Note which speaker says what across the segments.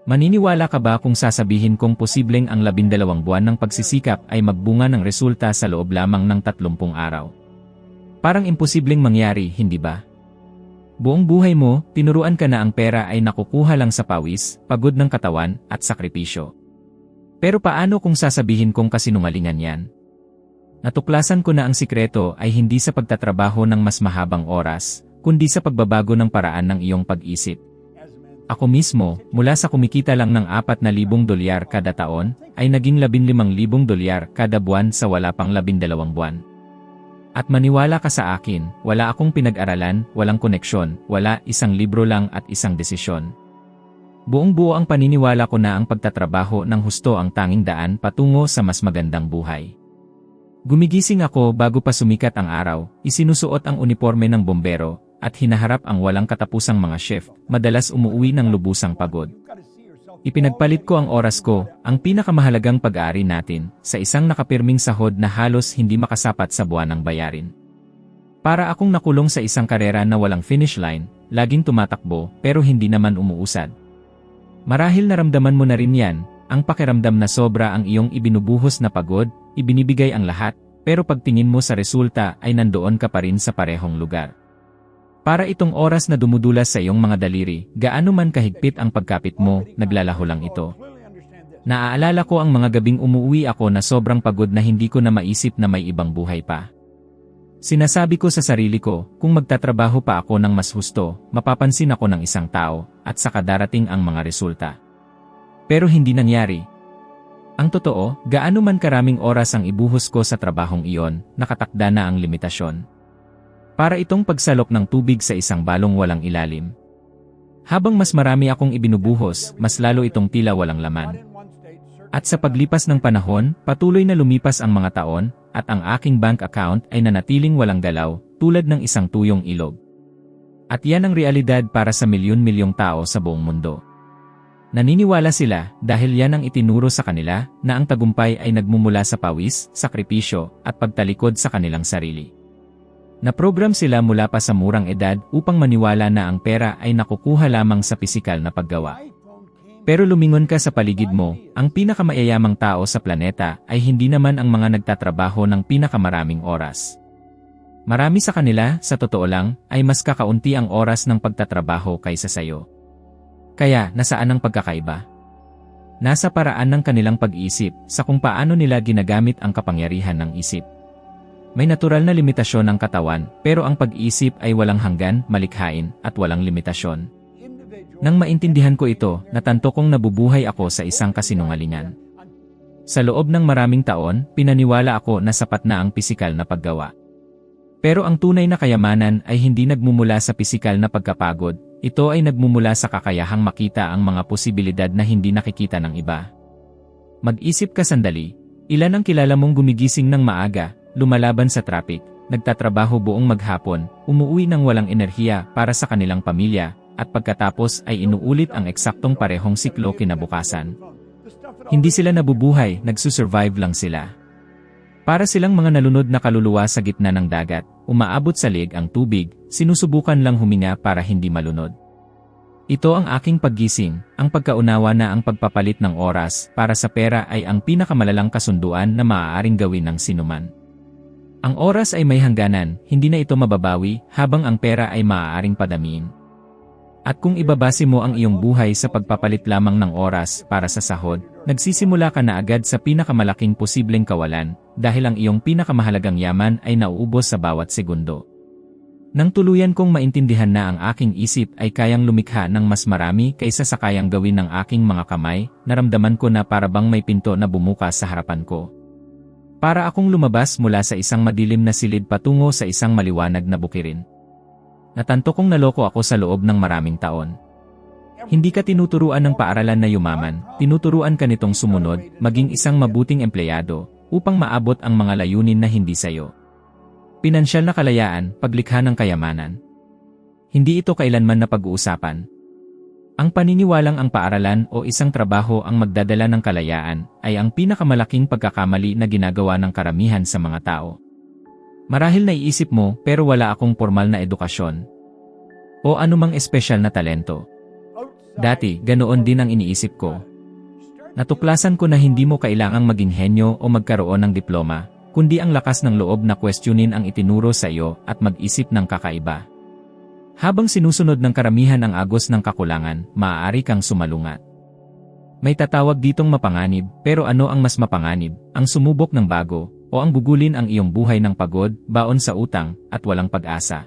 Speaker 1: Maniniwala ka ba kung sasabihin kong posibleng ang 12 buwan ng pagsisikap ay magbunga ng resulta sa loob lamang ng 30 araw? Parang imposibleng mangyari, hindi ba? Buong buhay mo, tinuruan ka na ang pera ay nakukuha lang sa pawis, pagod ng katawan, at sakripisyo. Pero paano kung sasabihin kong kasinungalingan yan? Natuklasan ko na ang sikreto ay hindi sa pagtatrabaho ng mas mahabang oras, kundi sa pagbabago ng paraan ng iyong pag-isip. Ako mismo, mula sa kumikita lang ng $4,000 kada taon, ay naging $15,000 kada buwan sa wala pang 12 buwan. At maniwala ka sa akin, wala akong pinag-aralan, walang koneksyon, wala, isang libro lang at isang desisyon. Buong buo ang paniniwala ko na ang pagtatrabaho ng husto ang tanging daan patungo sa mas magandang buhay. Gumigising ako bago pa sumikat ang araw, isinusuot ang uniforme ng bombero, at hinaharap ang walang katapusang mga shift, madalas umuwi ng lubusang pagod. Ipinagpalit ko ang oras ko, ang pinakamahalagang pag-aari natin, sa isang nakapirming sahod na halos hindi makasapat sa buwanang bayarin. Para akong nakulong sa isang karera na walang finish line, laging tumatakbo pero hindi naman umuusad. Marahil naramdaman mo na rin yan, ang pakiramdam na sobra ang iyong ibinubuhos na pagod, ibinibigay ang lahat, pero pagtingin mo sa resulta ay nandoon ka pa rin sa parehong lugar. Para itong oras na dumudulas sa iyong mga daliri, gaano man kahigpit ang pagkapit mo, naglalaho lang ito. Naaalala ko ang mga gabing umuwi ako na sobrang pagod na hindi ko na maisip na may ibang buhay pa. Sinasabi ko sa sarili ko, kung magtatrabaho pa ako ng mas husto, mapapansin ako ng isang tao, at saka darating ang mga resulta. Pero hindi nangyari. Ang totoo, gaano man karaming oras ang ibuhos ko sa trabahong iyon, nakatakda na ang limitasyon. Para itong pagsalok ng tubig sa isang balong walang ilalim. Habang mas marami akong ibinubuhos, mas lalo itong tila walang laman. At sa paglipas ng panahon, patuloy na lumipas ang mga taon, at ang aking bank account ay nanatiling walang galaw, tulad ng isang tuyong ilog. At yan ang realidad para sa milyon-milyong tao sa buong mundo. Naniniwala sila, dahil yan ang itinuro sa kanila, na ang tagumpay ay nagmumula sa pawis, sakripisyo, at pagtalikod sa kanilang sarili. Naprogram sila mula pa sa murang edad upang maniwala na ang pera ay nakukuha lamang sa pisikal na paggawa. Pero lumingon ka sa paligid mo, ang pinakamayayamang tao sa planeta ay hindi naman ang mga nagtatrabaho ng pinakamaraming oras. Marami sa kanila, sa totoo lang, ay mas kakaunti ang oras ng pagtatrabaho kaysa sayo. Kaya, nasaan ang pagkakaiba? Nasa paraan ng kanilang pag-isip, sa kung paano nila ginagamit ang kapangyarihan ng isip. May natural na limitasyon ang katawan, pero ang pag-isip ay walang hanggan, malikhain, at walang limitasyon. Nang maintindihan ko ito, natanto kong nabubuhay ako sa isang kasinungalingan. Sa loob ng maraming taon, pinaniwala ako na sapat na ang pisikal na paggawa. Pero ang tunay na kayamanan ay hindi nagmumula sa pisikal na pagkapagod, ito ay nagmumula sa kakayahang makita ang mga posibilidad na hindi nakikita ng iba. Mag-isip ka sandali, ilan ang kilala mong gumigising ng maaga, lumalaban sa traffic, nagtatrabaho buong maghapon, umuwi ng walang enerhiya para sa kanilang pamilya, at pagkatapos ay inuulit ang eksaktong parehong siklo kinabukasan. Hindi sila nabubuhay, nagsusurvive lang sila. Para silang mga nalunod na kaluluwa sa gitna ng dagat, umaabot sa liig ang tubig, sinusubukan lang huminga para hindi malunod. Ito ang aking paggising, ang pagkaunawa na ang pagpapalit ng oras para sa pera ay ang pinakamalalang kasunduan na maaaring gawin ng sinuman. Ang oras ay may hangganan, hindi na ito mababawi, habang ang pera ay maaaring padamiin. At kung ibabase mo ang iyong buhay sa pagpapalit lamang ng oras para sa sahod, nagsisimula ka na agad sa pinakamalaking posibleng kawalan, dahil ang iyong pinakamahalagang yaman ay nauubos sa bawat segundo. Nang tuluyan kong maintindihan na ang aking isip ay kayang lumikha ng mas marami kaysa sa kayang gawin ng aking mga kamay, naramdaman ko na parabang may pinto na bumukas sa harapan ko. Para akong lumabas mula sa isang madilim na silid patungo sa isang maliwanag na bukirin. Natanto kong naloko ako sa loob ng maraming taon. Hindi ka tinuturuan ng paaralan na yumaman, tinuturuan ka nitong sumunod, maging isang mabuting empleyado, upang maabot ang mga layunin na hindi sayo. Pinansyal na kalayaan, paglikha ng kayamanan. Hindi ito kailanman na pag-uusapan. Ang paniniwalang ang paaralan o isang trabaho ang magdadala ng kalayaan ay ang pinakamalaking pagkakamali na ginagawa ng karamihan sa mga tao. Marahil naiisip mo pero wala akong formal na edukasyon o anumang espesyal na talento. Dati, ganoon din ang iniisip ko. Natuklasan ko na hindi mo kailangang maging henyo o magkaroon ng diploma, kundi ang lakas ng loob na questionin ang itinuro sa iyo at mag-isip ng kakaiba. Habang sinusunod ng karamihan ang agos ng kakulangan, maaari kang sumalungat. May tatawag ditong mapanganib, pero ano ang mas mapanganib? Ang sumubok ng bago, o ang gugulin ang iyong buhay ng pagod, baon sa utang, at walang pag-asa?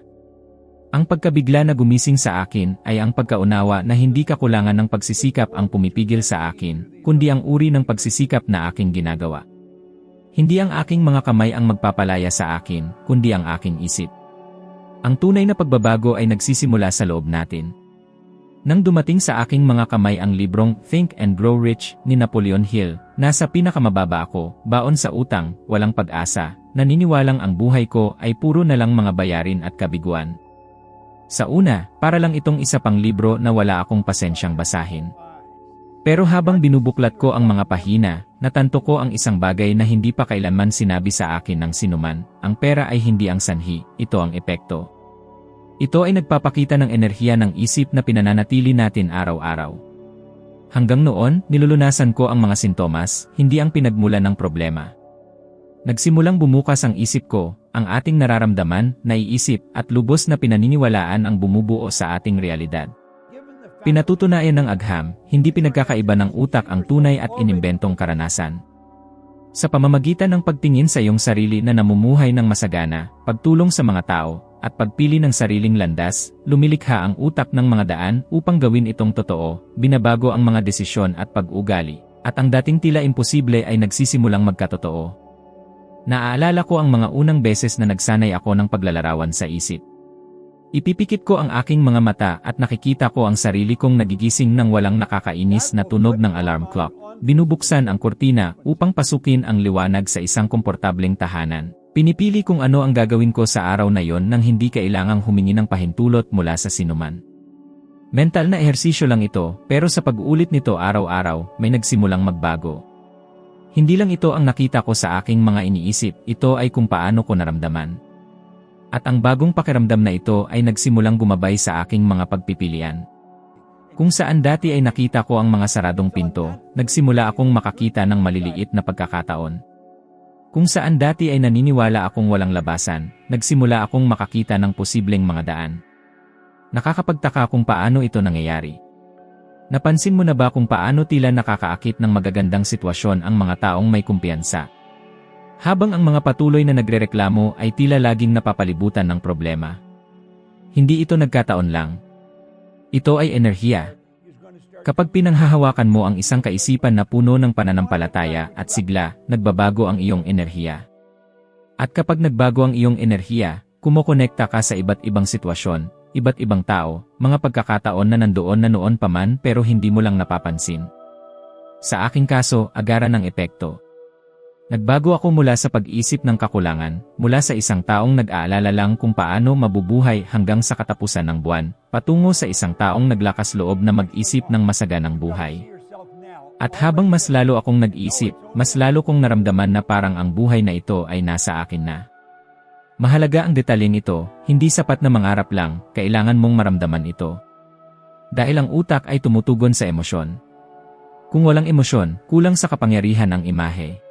Speaker 1: Ang pagkabigla na gumising sa akin ay ang pagkaunawa na hindi kakulangan ng pagsisikap ang pumipigil sa akin, kundi ang uri ng pagsisikap na aking ginagawa. Hindi ang aking mga kamay ang magpapalaya sa akin, kundi ang aking isip. Ang tunay na pagbabago ay nagsisimula sa loob natin. Nang dumating sa aking mga kamay ang librong Think and Grow Rich ni Napoleon Hill, nasa pinakamababa ako, baon sa utang, walang pag-asa, naniniwalang ang buhay ko ay puro na lang mga bayarin at kabiguan. Sa una, para lang itong isa pang libro na wala akong pasensyang basahin. Pero habang binubuklat ko ang mga pahina, natanto ko ang isang bagay na hindi pa kailanman sinabi sa akin ng sinuman, ang pera ay hindi ang sanhi, ito ang epekto. Ito ay nagpapakita ng enerhiya ng isip na pinananatili natin araw-araw. Hanggang noon, nilulunasan ko ang mga sintomas, hindi ang pinagmulan ng problema. Nagsimulang bumukas ang isip ko, ang ating nararamdaman, naiisip, at lubos na pinaniniwalaan ang bumubuo sa ating realidad. Pinatutunayan ng agham, hindi pinagkakaiba ng utak ang tunay at inimbentong karanasan. Sa pamamagitan ng pagtingin sa iyong sarili na namumuhay ng masagana, pagtulong sa mga tao, at pagpili ng sariling landas, lumilikha ang utak ng mga daan upang gawin itong totoo, binabago ang mga desisyon at pag-ugali, at ang dating tila imposible ay nagsisimulang magkatotoo. Naaalala ko ang mga unang beses na nagsanay ako ng paglalarawan sa isip. Ipipikit ko ang aking mga mata at nakikita ko ang sarili kong nagigising ng walang nakakainis na tunog ng alarm clock. Binubuksan ang kurtina upang pasukin ang liwanag sa isang komportableng tahanan. Pinipili kung ano ang gagawin ko sa araw na yon nang hindi kailangang humingi ng pahintulot mula sa sinuman. Mental na ehersisyo lang ito, pero sa pag-uulit nito araw-araw, may nagsimulang magbago. Hindi lang ito ang nakita ko sa aking mga iniisip, ito ay kung paano ko naramdaman. At ang bagong pakiramdam na ito ay nagsimulang gumabay sa aking mga pagpipilian. Kung saan dati ay nakita ko ang mga saradong pinto, nagsimula akong makakita ng maliliit na pagkakataon. Kung saan dati ay naniniwala akong walang labasan, nagsimula akong makakita ng posibleng mga daan. Nakakapagtaka kung paano ito nangyayari. Napansin mo na ba kung paano tila nakakaakit ng magagandang sitwasyon ang mga taong may kumpiyansa? Habang ang mga patuloy na nagrereklamo ay tila laging napapalibutan ng problema. Hindi ito nagkataon lang. Ito ay enerhiya. Kapag pinanghahawakan mo ang isang kaisipan na puno ng pananampalataya at sigla, nagbabago ang iyong enerhiya. At kapag nagbago ang iyong enerhiya, kumokonekta ka sa iba't ibang sitwasyon, iba't ibang tao, mga pagkakataon na nandoon na noon pa man pero hindi mo lang napapansin. Sa aking kaso, agaran ng epekto. Nagbago ako mula sa pag-isip ng kakulangan, mula sa isang taong nag-aalala lang kung paano mabubuhay hanggang sa katapusan ng buwan, patungo sa isang taong naglakas loob na mag-isip ng masaganang buhay. At habang mas lalo akong nag-isip, mas lalo kong naramdaman na parang ang buhay na ito ay nasa akin na. Mahalaga ang detalyeng ito, hindi sapat na mangarap lang, kailangan mong maramdaman ito. Dahil ang utak ay tumutugon sa emosyon. Kung walang emosyon, kulang sa kapangyarihan ang imahe.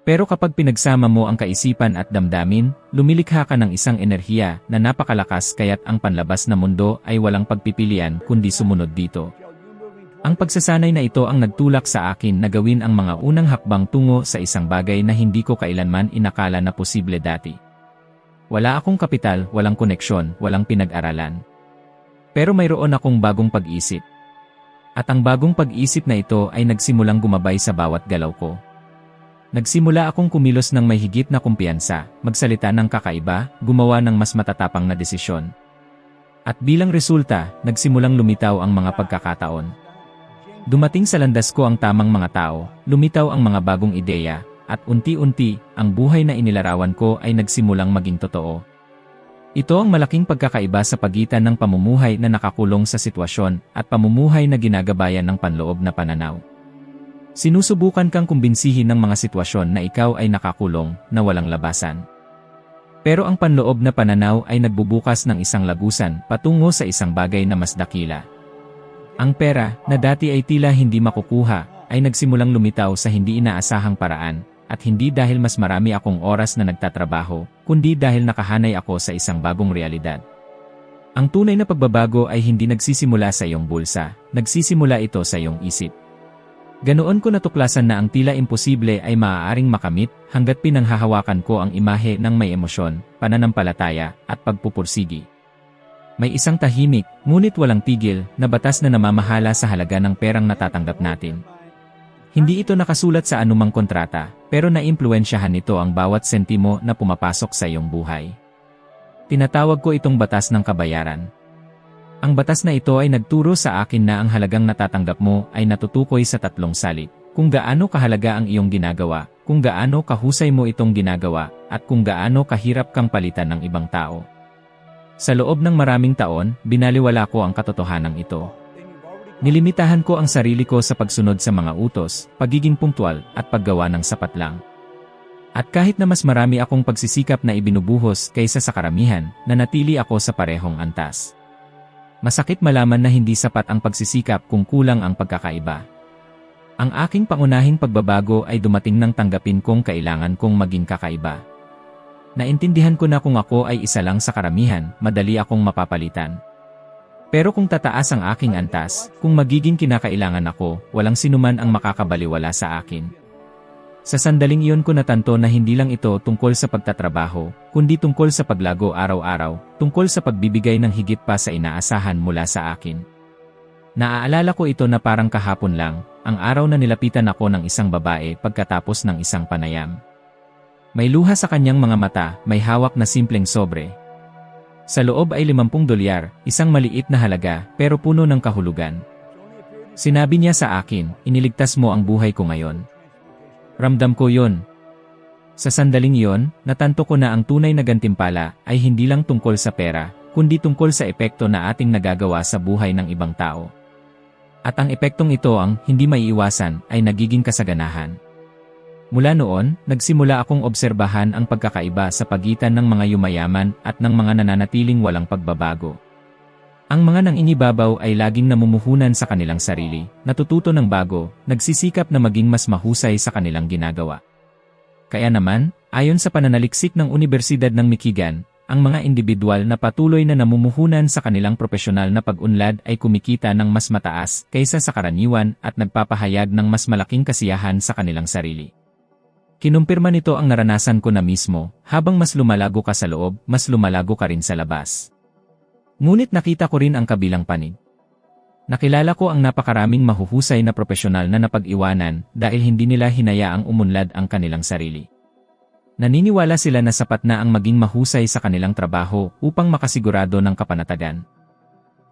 Speaker 1: Pero kapag pinagsama mo ang kaisipan at damdamin, lumilikha ka ng isang enerhiya na napakalakas kaya't ang panlabas na mundo ay walang pagpipilian kundi sumunod dito. Ang pagsasanay na ito ang nagtulak sa akin na gawin ang mga unang hakbang tungo sa isang bagay na hindi ko kailanman inakala na posible dati. Wala akong kapital, walang koneksyon, walang pinag-aralan. Pero mayroon akong bagong pag-isip. At ang bagong pag-isip na ito ay nagsimulang gumabay sa bawat galaw ko. Nagsimula akong kumilos ng may higit na kumpiyansa, magsalita ng kakaiba, gumawa ng mas matatapang na desisyon. At bilang resulta, nagsimulang lumitaw ang mga pagkakataon. Dumating sa landas ko ang tamang mga tao, lumitaw ang mga bagong ideya, at unti-unti, ang buhay na inilarawan ko ay nagsimulang maging totoo. Ito ang malaking pagkakaiba sa pagitan ng pamumuhay na nakakulong sa sitwasyon at pamumuhay na ginagabayan ng panloob na pananaw. Sinusubukan kang kumbinsihin ng mga sitwasyon na ikaw ay nakakulong, na walang labasan. Pero ang panloob na pananaw ay nagbubukas ng isang lagusan patungo sa isang bagay na mas dakila. Ang pera, na dati ay tila hindi makukuha, ay nagsimulang lumitaw sa hindi inaasahang paraan, at hindi dahil mas marami akong oras na nagtatrabaho, kundi dahil nakahanay ako sa isang bagong realidad. Ang tunay na pagbabago ay hindi nagsisimula sa iyong bulsa, nagsisimula ito sa iyong isip. Ganoon ko natuklasan na ang tila imposible ay maaaring makamit hanggat pinanghahawakan ko ang imahe ng may emosyon, pananampalataya, at pagpupursigi. May isang tahimik, ngunit walang tigil, na batas na namamahala sa halaga ng perang natatanggap natin. Hindi ito nakasulat sa anumang kontrata, pero naimpluwensyahan nito ang bawat sentimo na pumapasok sa iyong buhay. Tinatawag ko itong batas ng kabayaran. Ang batas na ito ay nagturo sa akin na ang halagang natatanggap mo ay natutukoy sa tatlong salik: kung gaano kahalaga ang iyong ginagawa, kung gaano kahusay mo itong ginagawa, at kung gaano kahirap kang palitan ng ibang tao. Sa loob ng maraming taon, binaliwala ko ang katotohanan ito. Nilimitahan ko ang sarili ko sa pagsunod sa mga utos, pagiging punctual, at paggawa ng sapat lang. At kahit na mas marami akong pagsisikap na ibinubuhos kaysa sa karamihan, nanatili ako sa parehong antas. Masakit malaman na hindi sapat ang pagsisikap kung kulang ang pagkakaiba. Ang aking pangunahing pagbabago ay dumating nang tanggapin kong kailangan kong maging kakaiba. Naintindihan ko na kung ako ay isa lang sa karamihan, madali akong mapapalitan. Pero kung tataas ang aking antas, kung magiging kinakailangan ako, walang sinuman ang makakabaliwala sa akin. Sa sandaling iyon ko natanto na hindi lang ito tungkol sa pagtatrabaho, kundi tungkol sa paglago araw-araw, tungkol sa pagbibigay ng higit pa sa inaasahan mula sa akin. Naaalala ko ito na parang kahapon lang, ang araw na nilapitan ako ng isang babae pagkatapos ng isang panayam. May luha sa kanyang mga mata, may hawak na simpleng sobre. Sa loob ay $50, isang maliit na halaga, pero puno ng kahulugan. Sinabi niya sa akin, "Iniligtas mo ang buhay ko ngayon." Ramdam ko yon. Sa sandaling yon, natanto ko na ang tunay na gantimpala ay hindi lang tungkol sa pera, kundi tungkol sa epekto na ating nagagawa sa buhay ng ibang tao. At ang epektong ito ang hindi maiiwasan ay nagiging kasaganahan. Mula noon, nagsimula akong obserbahan ang pagkakaiba sa pagitan ng mga yumayaman at ng mga nananatiling walang pagbabago. Ang mga nanginibabaw ay laging namumuhunan sa kanilang sarili, natututo ng bago, nagsisikap na maging mas mahusay sa kanilang ginagawa. Kaya naman, ayon sa pananaliksik ng Universidad ng Michigan, ang mga individual na patuloy na namumuhunan sa kanilang profesional na pag-unlad ay kumikita ng mas mataas kaysa sa karaniwan at nagpapahayag ng mas malaking kasiyahan sa kanilang sarili. Kinumpirma nito ang naranasan ko na mismo, habang mas lumalago ka sa loob, mas lumalago ka rin sa labas. Ngunit nakita ko rin ang kabilang panig. Nakilala ko ang napakaraming mahuhusay na profesional na napag-iwanan dahil hindi nila hinayaang umunlad ang kanilang sarili. Naniniwala sila na sapat na ang maging mahusay sa kanilang trabaho upang makasigurado ng kapanatagan.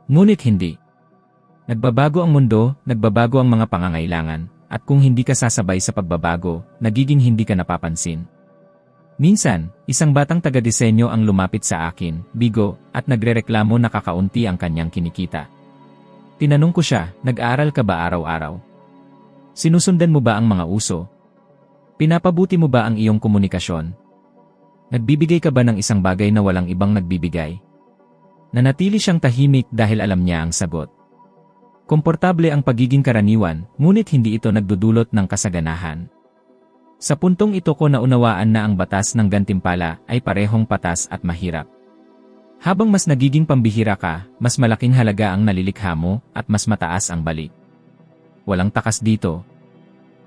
Speaker 1: Ngunit hindi. Nagbabago ang mundo, nagbabago ang mga pangangailangan, at kung hindi ka sasabay sa pagbabago, nagiging hindi ka napapansin. Minsan, isang batang taga-disenyo ang lumapit sa akin, bigo, at nagrereklamo na kakaunti ang kanyang kinikita. Tinanong ko siya, "Nag-aaral ka ba araw-araw? Sinusundan mo ba ang mga uso? Pinapabuti mo ba ang iyong komunikasyon? Nagbibigay ka ba ng isang bagay na walang ibang nagbibigay?" Nanatili siyang tahimik dahil alam niya ang sagot. Komportable ang pagiging karaniwan, ngunit hindi ito nagdudulot ng kasaganahan. Sa puntong ito ko naunawaan na ang batas ng gantimpala ay parehong patas at mahirap. Habang mas nagiging pambihira ka, mas malaking halaga ang nalilikha mo at mas mataas ang balik. Walang takas dito.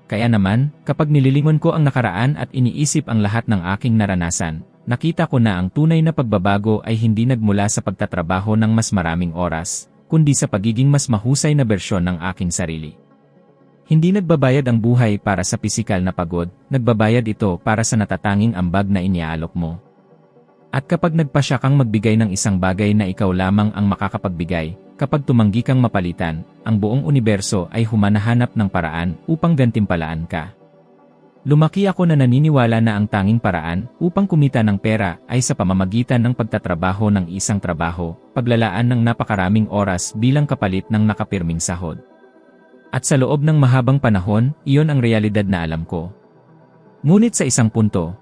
Speaker 1: Kaya naman, kapag nililingon ko ang nakaraan at iniisip ang lahat ng aking naranasan, nakita ko na ang tunay na pagbabago ay hindi nagmula sa pagtatrabaho ng mas maraming oras, kundi sa pagiging mas mahusay na bersyon ng aking sarili. Hindi nagbabayad ang buhay para sa pisikal na pagod, nagbabayad ito para sa natatanging ambag na iniaalok mo. At kapag nagpasya kang magbigay ng isang bagay na ikaw lamang ang makakapagbigay, kapag tumanggi kang mapalitan, ang buong universo ay humanahanap ng paraan upang gantimpalaan ka. Lumaki ako na naniniwala na ang tanging paraan upang kumita ng pera ay sa pamamagitan ng pagtatrabaho ng isang trabaho, paglalaan ng napakaraming oras bilang kapalit ng nakapirming sahod. At sa loob ng mahabang panahon, iyon ang realidad na alam ko. Ngunit sa isang punto,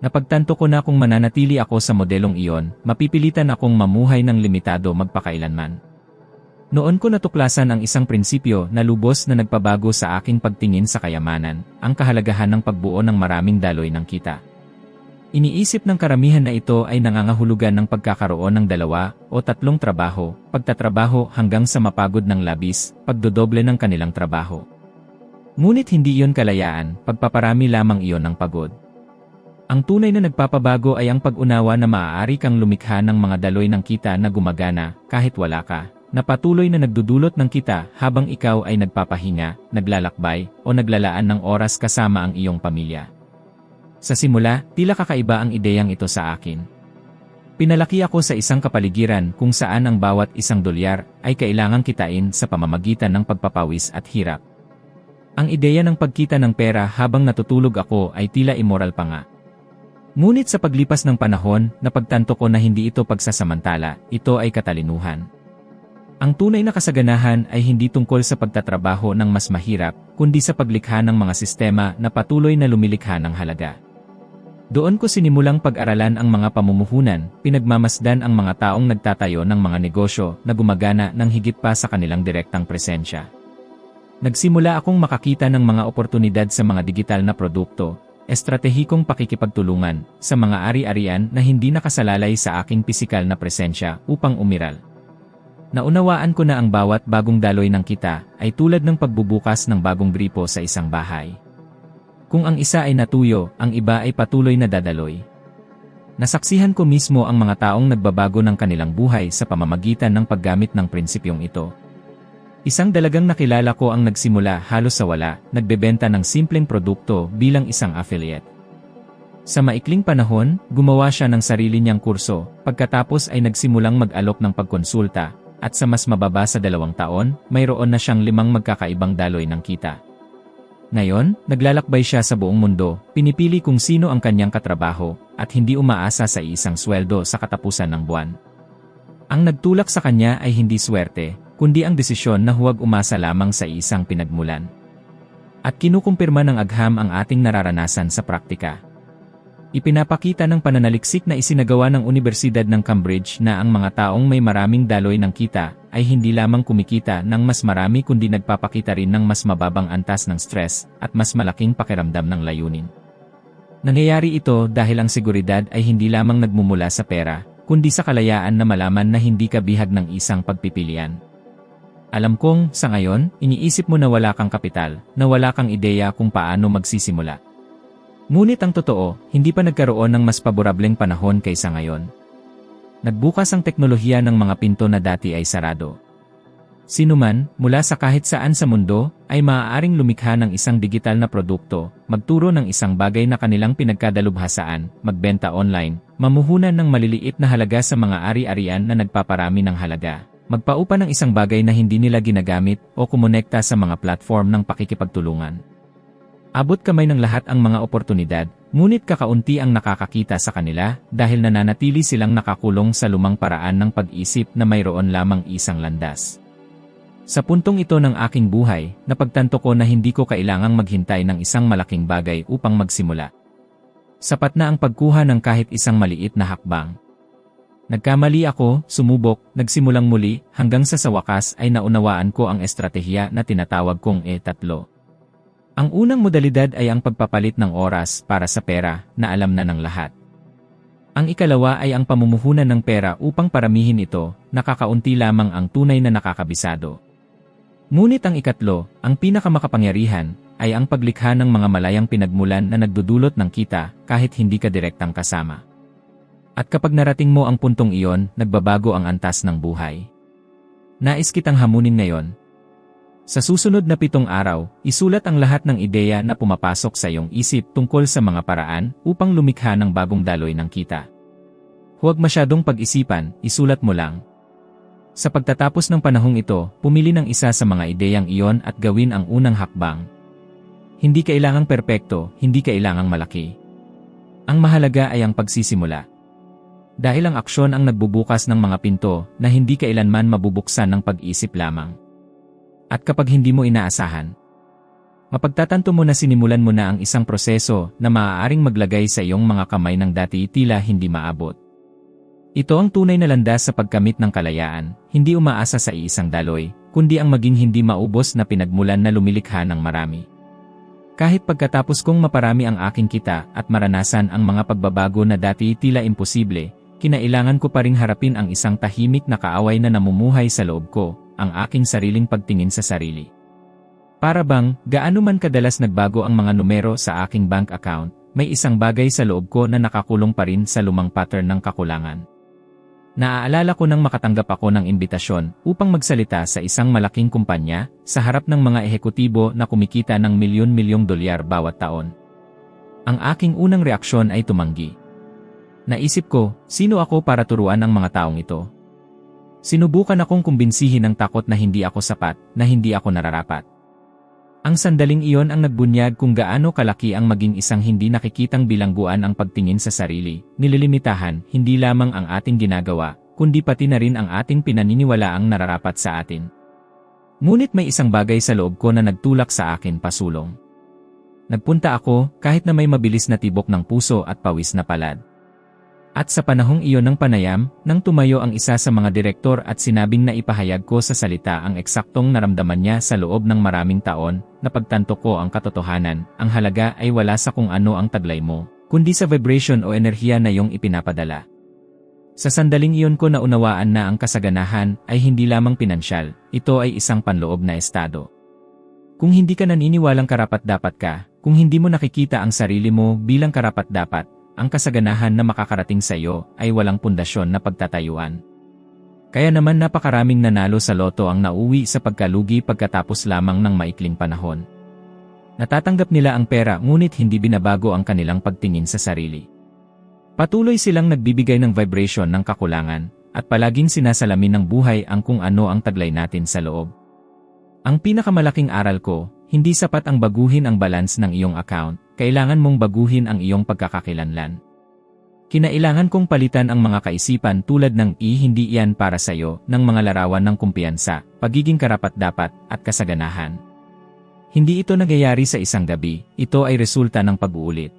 Speaker 1: napagtanto ko na kung mananatili ako sa modelong iyon, mapipilitan akong mamuhay ng limitado magpakailanman. Noon ko natuklasan ang isang prinsipyo na lubos na nagpabago sa aking pagtingin sa kayamanan, ang kahalagahan ng pagbuo ng maraming daloy ng kita. Iniisip ng karamihan na ito ay nangangahulugan ng pagkakaroon ng 2 o 3 trabaho, pagtatrabaho hanggang sa mapagod ng labis, pagdodoble ng kanilang trabaho. Ngunit hindi iyon kalayaan, pagpaparami lamang iyon ng pagod. Ang tunay na nagpapabago ay ang pag-unawa na maaari kang lumikha ng mga daloy ng kita na gumagana kahit wala ka, na patuloy na nagdudulot ng kita habang ikaw ay nagpapahinga, naglalakbay, o naglalaan ng oras kasama ang iyong pamilya. Sa simula, tila kakaiba ang ideyang ito sa akin. Pinalaki ako sa isang kapaligiran kung saan ang bawat $1 ay kailangang kitain sa pamamagitan ng pagpapawis at hirap. Ang ideya ng pagkita ng pera habang natutulog ako ay tila immoral pa nga. Ngunit sa paglipas ng panahon, napagtanto ko na hindi ito pagsasamantala, ito ay katalinuhan. Ang tunay na kasaganahan ay hindi tungkol sa pagtatrabaho ng mas mahirap, kundi sa paglikha ng mga sistema na patuloy na lumilikha ng halaga. Doon ko sinimulang pag-aralan ang mga pamumuhunan, pinagmamasdan ang mga taong nagtatayo ng mga negosyo na gumagana ng higit pa sa kanilang direktang presensya. Nagsimula akong makakita ng mga oportunidad sa mga digital na produkto, estratehikong pakikipagtulungan, sa mga ari-arian na hindi nakasalalay sa aking pisikal na presensya upang umiral. Naunawaan ko na ang bawat bagong daloy ng kita ay tulad ng pagbubukas ng bagong gripo sa isang bahay. Kung ang isa ay natuyo, ang iba ay patuloy na dadaloy. Nasaksihan ko mismo ang mga taong nagbabago ng kanilang buhay sa pamamagitan ng paggamit ng prinsipyong ito. Isang dalagang nakilala ko ang nagsimula halos sa wala, nagbebenta ng simpleng produkto bilang isang affiliate. Sa maikling panahon, gumawa siya ng sarili niyang kurso, pagkatapos ay nagsimulang mag-alok ng pagkonsulta, at sa mas mababa sa 2 taon, mayroon na siyang 5 magkakaibang daloy ng kita. Ngayon, naglalakbay siya sa buong mundo, pinipili kung sino ang kanyang katrabaho, at hindi umaasa sa isang sweldo sa katapusan ng buwan. Ang nagtulak sa kanya ay hindi swerte, kundi ang desisyon na huwag umasa lamang sa isang pinagmulan. At kinukumpirma ng agham ang ating nararanasan sa praktika. Ipinapakita ng pananaliksik na isinagawa ng Universidad ng Cambridge na ang mga taong may maraming daloy ng kita ay hindi lamang kumikita ng mas marami kundi nagpapakita rin ng mas mababang antas ng stress at mas malaking pakiramdam ng layunin. Nangyayari ito dahil ang seguridad ay hindi lamang nagmumula sa pera, kundi sa kalayaan na malaman na hindi ka bihag ng isang pagpipilian. Alam kong, sa ngayon, iniisip mo na wala kang kapital, na wala kang ideya kung paano magsisimula. Ngunit ang totoo, hindi pa nagkaroon ng mas paborableng panahon kaysa ngayon. Nagbukas ang teknolohiya ng mga pinto na dati ay sarado. Sino man, mula sa kahit saan sa mundo, ay maaaring lumikha ng isang digital na produkto, magturo ng isang bagay na kanilang pinagkadalubhasaan, magbenta online, mamuhunan ng maliliit na halaga sa mga ari-arian na nagpaparami ng halaga, magpaupa ng isang bagay na hindi nila ginagamit o kumonekta sa mga platform ng pakikipagtulungan. Abot kamay ng lahat ang mga oportunidad, ngunit kakaunti ang nakakakita sa kanila dahil nananatili silang nakakulong sa lumang paraan ng pag-isip na mayroon lamang isang landas. Sa puntong ito ng aking buhay, napagtanto ko na hindi ko kailangang maghintay ng isang malaking bagay upang magsimula. Sapat na ang pagkuha ng kahit isang maliit na hakbang. Nagkamali ako, sumubok, nagsimulang muli, hanggang sa wakas ay naunawaan ko ang estratehiya na tinatawag kong E3. Ang unang modalidad ay ang pagpapalit ng oras para sa pera na alam na ng lahat. Ang ikalawa ay ang pamumuhunan ng pera upang paramihin ito, nakakaunti lamang ang tunay na nakakabisado. Ngunit ang ikatlo, ang pinakamakapangyarihan, ay ang paglikha ng mga malayang pinagmulan na nagdudulot ng kita kahit hindi ka direktang kasama. At kapag narating mo ang puntong iyon, nagbabago ang antas ng buhay. Nais kitang hamunin ngayon. Sa susunod na 7 araw, isulat ang lahat ng ideya na pumapasok sa iyong isip tungkol sa mga paraan upang lumikha ng bagong daloy ng kita. Huwag masyadong pag-isipan, isulat mo lang. Sa pagtatapos ng panahong ito, pumili ng isa sa mga ideyang iyon at gawin ang unang hakbang. Hindi kailangang perpekto, hindi kailangang malaki. Ang mahalaga ay ang pagsisimula. Dahil ang aksyon ang nagbubukas ng mga pinto na hindi kailanman mabubuksan ng pag-isip lamang. At kapag hindi mo inaasahan, mapagtatanto mo na sinimulan mo na ang isang proseso na maaaring maglagay sa iyong mga kamay ng dati tila hindi maabot. Ito ang tunay na landas sa pagkamit ng kalayaan, hindi umaasa sa iisang daloy, kundi ang maging hindi maubos na pinagmulan na lumilikha ng marami. Kahit pagkatapos kong maparami ang aking kita at maranasan ang mga pagbabago na dati tila imposible, kinailangan ko pa ring harapin ang isang tahimik na kaaway na namumuhay sa loob ko, ang aking sariling pagtingin sa sarili. Para bang, gaano man kadalas nagbago ang mga numero sa aking bank account, may isang bagay sa loob ko na nakakulong pa rin sa lumang pattern ng kakulangan. Naaalala ko nang makatanggap ako ng imbitasyon upang magsalita sa isang malaking kumpanya sa harap ng mga ehekutibo na kumikita ng milyon-milyong dolyar bawat taon. Ang aking unang reaksyon ay tumanggi. Naisip ko, sino ako para turuan ang mga taong ito? Sinubukan akong kumbinsihin ng takot na hindi ako sapat, na hindi ako nararapat. Ang sandaling iyon ang nagbunyag kung gaano kalaki ang maging isang hindi nakikitang bilangguan ang pagtingin sa sarili, nililimitahan hindi lamang ang ating ginagawa, kundi pati na rin ang ating pinaniniwalaang nararapat sa atin. Ngunit may isang bagay sa loob ko na nagtulak sa akin pasulong. Nagpunta ako kahit na may mabilis na tibok ng puso at pawis na palad. At sa panahong iyon ng panayam, nang tumayo ang isa sa mga direktor at sinabing na ipahayag ko sa salita ang eksaktong naramdaman niya sa loob ng maraming taon, napagtanto ko ang katotohanan, ang halaga ay wala sa kung ano ang taglay mo, kundi sa vibration o enerhiya na iyong ipinapadala. Sa sandaling iyon ko naunawaan na ang kasaganahan ay hindi lamang pinansyal, ito ay isang panloob na estado. Kung hindi ka naniniwalang karapat-dapat ka, kung hindi mo nakikita ang sarili mo bilang karapat-dapat, ang kasaganahan na makakarating sa iyo ay walang pundasyon na pagtatayuan. Kaya naman napakaraming nanalo sa loto ang nauwi sa pagkalugi pagkatapos lamang ng maikling panahon. Natatanggap nila ang pera ngunit hindi binabago ang kanilang pagtingin sa sarili. Patuloy silang nagbibigay ng vibration ng kakulangan at palaging sinasalamin ng buhay ang kung ano ang taglay natin sa loob. Ang pinakamalaking aral ko, hindi sapat ang baguhin ang balance ng iyong account, kailangan mong baguhin ang iyong pagkakakilanlan. Kinailangan kong palitan ang mga kaisipan tulad ng hindi iyan para sa iyo ng mga larawan ng kumpiyansa, pagiging karapat-dapat, at kasaganahan. Hindi ito nagyayari sa isang gabi, ito ay resulta ng pag-uulit.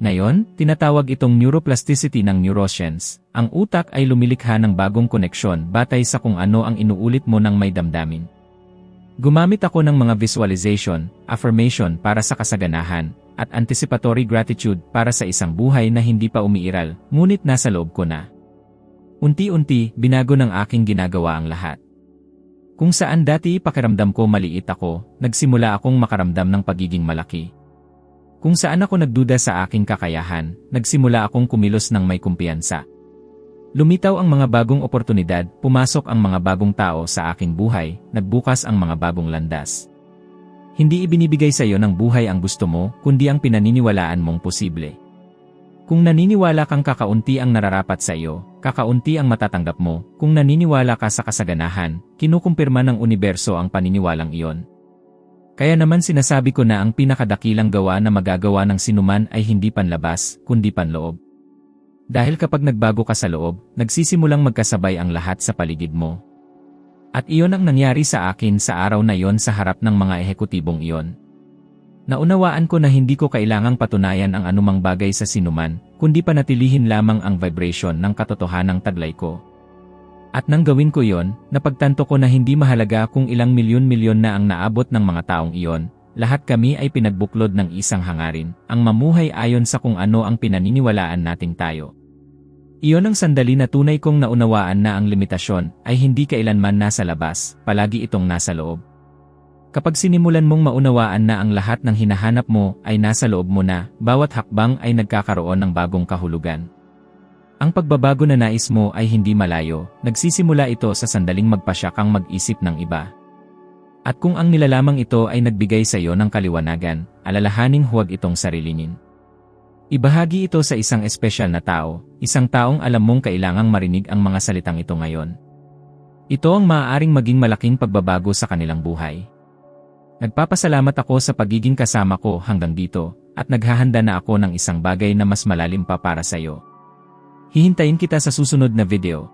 Speaker 1: Ngayon, tinatawag itong neuroplasticity ng neuroscience. Ang utak ay lumilikha ng bagong koneksyon batay sa kung ano ang inuulit mo ng may damdamin. Gumamit ako ng mga visualization, affirmation para sa kasaganahan, at anticipatory gratitude para sa isang buhay na hindi pa umiiral, ngunit nasa loob ko na. Unti-unti, binago ng aking ginagawa ang lahat. Kung saan dati pakiramdam ko maliit ako, nagsimula akong makaramdam ng pagiging malaki. Kung saan ako nagduda sa aking kakayahan, nagsimula akong kumilos ng may kumpiyansa. Lumitaw ang mga bagong oportunidad, pumasok ang mga bagong tao sa aking buhay, nagbukas ang mga bagong landas. Hindi ibinibigay sa iyo ng buhay ang gusto mo, kundi ang pinaniniwalaan mong posible. Kung naniniwala kang kakaunti ang nararapat sa iyo, kakaunti ang matatanggap mo. Kung naniniwala ka sa kasaganahan, kinukumpirma ng universo ang paniniwalang iyon. Kaya naman sinasabi ko na ang pinakadakilang gawa na magagawa ng sinuman ay hindi panlabas, kundi panloob. Dahil kapag nagbago ka sa loob, nagsisimulang magkasabay ang lahat sa paligid mo. At iyon ang nangyari sa akin sa araw na iyon sa harap ng mga ehekutibong iyon. Naunawaan ko na hindi ko kailangang patunayan ang anumang bagay sa sinuman, kundi panatilihin lamang ang vibration ng katotohanang taglay ko. At nang gawin ko iyon, napagtanto ko na hindi mahalaga kung ilang milyon-milyon na ang naabot ng mga taong iyon, lahat kami ay pinagbuklod ng isang hangarin, ang mamuhay ayon sa kung ano ang pinaniniwalaan nating tayo. Iyon ang sandali na tunay kong naunawaan na ang limitasyon ay hindi kailanman nasa labas, palagi itong nasa loob. Kapag sinimulan mong maunawaan na ang lahat ng hinahanap mo ay nasa loob mo na, bawat hakbang ay nagkakaroon ng bagong kahulugan. Ang pagbabago na nais mo ay hindi malayo, nagsisimula ito sa sandaling magpasya kang mag-isip ng iba. At kung ang nilalamang ito ay nagbigay sa iyo ng kaliwanagan, alalahaning huwag itong sarilinin. Ibahagi ito sa isang espesyal na tao, isang taong alam mong kailangang marinig ang mga salitang ito ngayon. Ito ang maaaring maging malaking pagbabago sa kanilang buhay. Nagpapasalamat ako sa pagiging kasama ko hanggang dito, at naghahanda na ako ng isang bagay na mas malalim pa para sa iyo. Hihintayin kita sa susunod na video.